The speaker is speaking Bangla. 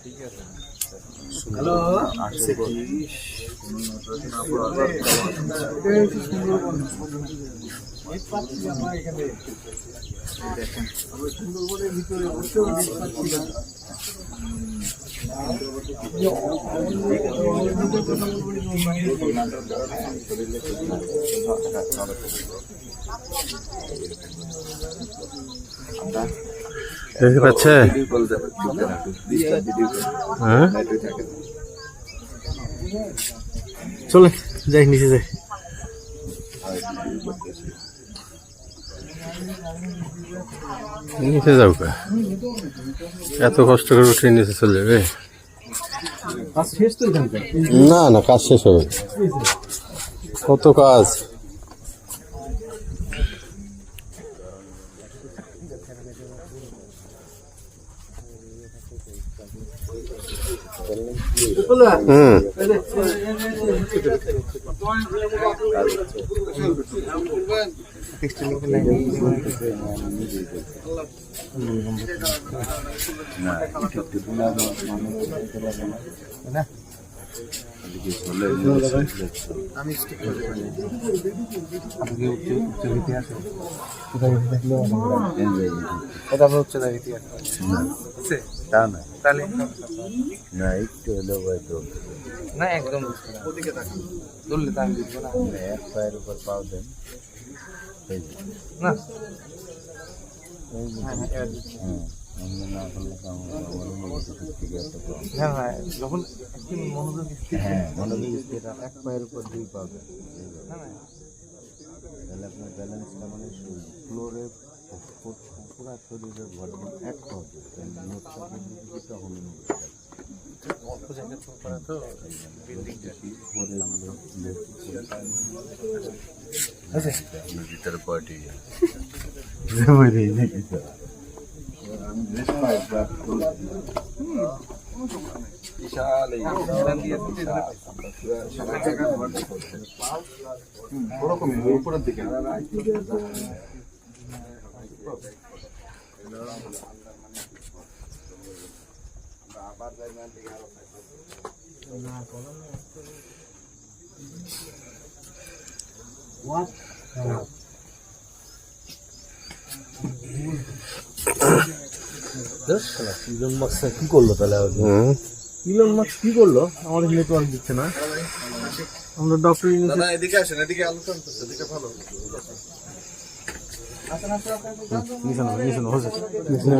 হ্যালো সুন্দরবনের ভিতরে বসেও দেখতে পাচ্ছে চলে যাই নিচে যাই নিচে যাও এত কষ্ট করে উঠে নিচে চলে যাবে না না কাজ শেষ হবে কত কাজ না একটু হলেও হয়তো না একদম ধরলে তো আমি বুঝবো না এক পায়ের উপর পাও দেন না না করলে হ্যাঁ হ্যাঁ যখন মনোযোগ হ্যাঁ মনোযোগ স্থির এক পায়ের উপর দুই পাও দেন তাহলে আপনার ব্যালেন্সটা মানে ফ্লোরে পুরা শরীরের ভর এক পাও দেন তখন অল্প জায়গা করা তো ভিতরে পার্টি উপরের দিকে ইলন মাস্ক কি করলো তাহলে ইলন মাস্ক কি করলো আমাদের নেটওয়ার্ক দিচ্ছে না আমরা ডক্টর না এদিকে আসেন এদিকে আলোচনা করতে এদিকে ভালো নিশান নিশান হচ্ছে নিশান